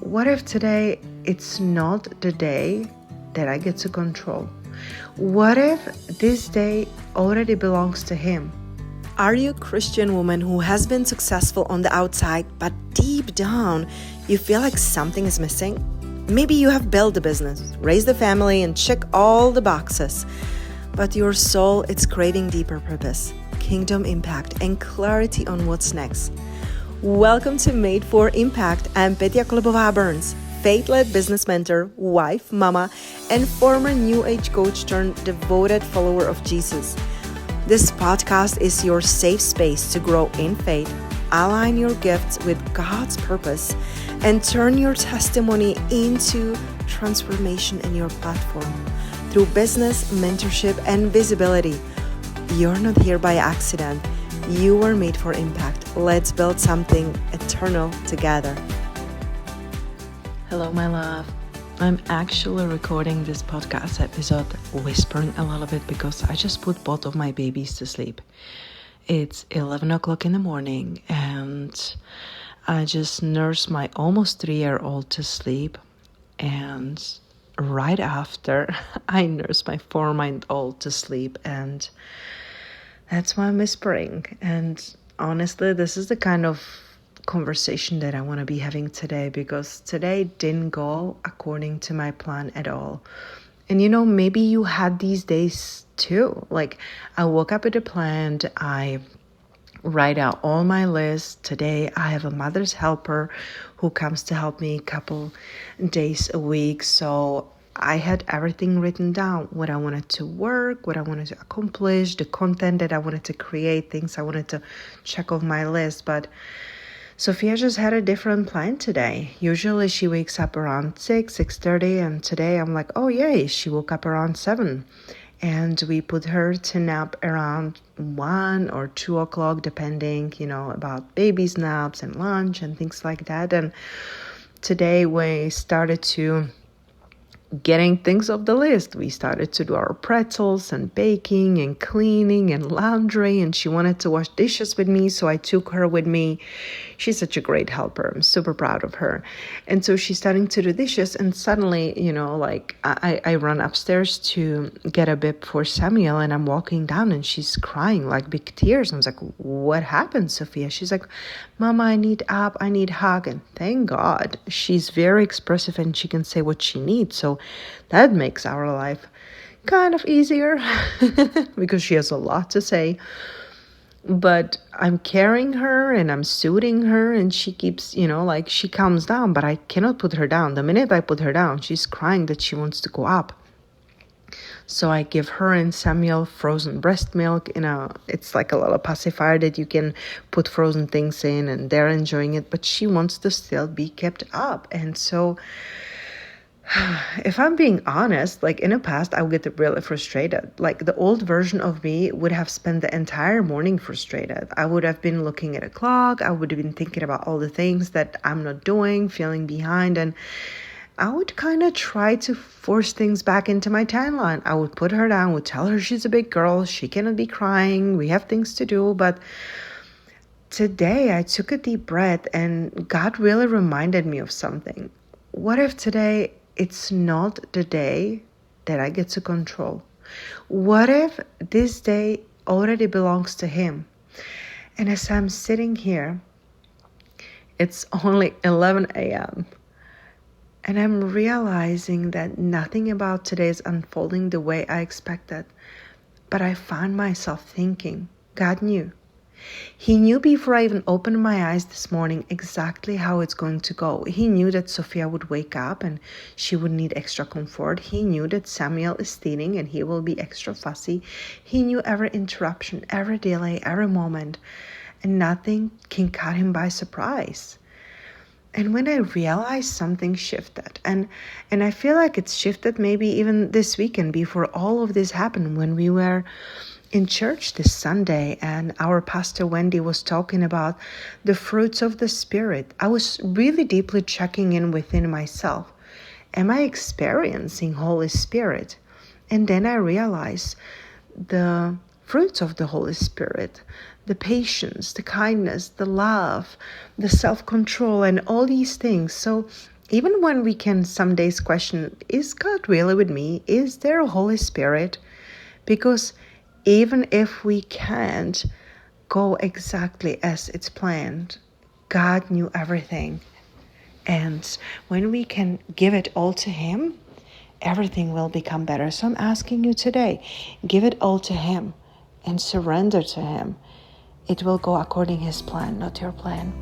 What if today it's not the day that I get to control? What if this day already belongs to Him? Are you a Christian woman who has been successful on the outside, but deep down you feel like something is missing? Maybe you have built a business, raised a family, and check all the boxes, but your soul is craving deeper purpose, kingdom impact, and clarity on what's next. Welcome to Made for Impact. I'm Petia Burns, faith-led business mentor, wife, mama, and former New Age coach turned devoted follower of Jesus. This podcast is your safe space to grow in faith, align your gifts with God's purpose, and turn your testimony into transformation in your platform. Through business, mentorship, and visibility, you're not here by accident. You were made for impact. Let's build something eternal together. Hello, my love. I'm actually recording this podcast episode whispering a little bit because I just put both of my babies to sleep. It's 11 o'clock in the morning and I just nursed my almost 3-year-old to sleep. And right after, I nursed my 4-month-old to sleep, and that's why I'm whispering. And honestly, this is the kind of conversation that I want to be having today, because today didn't go according to my plan at all. And maybe you had these days too. Like, I woke up with a plan. I write out all my lists. Today I have a mother's helper who comes to help me a couple days a week. So I had everything written down, what I wanted to work, what I wanted to accomplish, the content that I wanted to create, things I wanted to check off my list. But Sophia just had a different plan today. Usually she wakes up around 6:30, and today I'm like, oh yay, she woke up around 7. And we put her to nap around 1 or 2 o'clock, depending, about baby's naps and lunch and things like that. And today we started to getting things off the list. We started to do our pretzels and baking and cleaning and laundry, and she wanted to wash dishes with me, so I took her with me. She's such a great helper. I'm super proud of her. And so she's starting to do dishes, and suddenly, I run upstairs to get a bib for Samuel, and I'm walking down and she's crying like big tears. I was like, what happened, Sophia? She's like, Mama, I need up, I need hug. And thank God she's very expressive and she can say what she needs. So that makes our life kind of easier because she has a lot to say. But I'm carrying her and I'm soothing her, and she keeps, she calms down, but I cannot put her down. The minute I put her down, she's crying that she wants to go up. So I give her and Samuel frozen breast milk. It's like a little pacifier that you can put frozen things in, and they're enjoying it, but she wants to still be kept up. And so if I'm being honest, like in the past, I would get really frustrated. Like the old version of me would have spent the entire morning frustrated. I would have been looking at a clock. I would have been thinking about all the things that I'm not doing, feeling behind. And I would kind of try to force things back into my timeline. I would put her down, would tell her she's a big girl. She cannot be crying. We have things to do. But today I took a deep breath and God really reminded me of something. What if today it's not the day that I get to control? What if this day already belongs to Him? And as I'm sitting here, it's only 11 a.m. and I'm realizing that nothing about today is unfolding the way I expected. But I found myself thinking, God knew. He knew before I even opened my eyes this morning exactly how it's going to go. He knew that Sophia would wake up and she would need extra comfort. He knew that Samuel is stealing and he will be extra fussy. He knew every interruption, every delay, every moment, and nothing can catch him by surprise. And when I realized something shifted, and I feel like it's shifted maybe even this weekend before all of this happened, when we were in church this Sunday and our pastor Wendy was talking about the fruits of the Spirit. I was really deeply checking in within myself. Am I experiencing Holy Spirit? And then I realized the fruits of the Holy Spirit, the patience, the kindness, the love, the self-control, and all these things. So Even when we can some days question, is God really with me? Is there a Holy Spirit? Because even if we can't go exactly as it's planned, God knew everything. And when we can give it all to Him, everything will become better. So I'm asking you today, give it all to Him and surrender to Him. It will go according His plan, not your plan.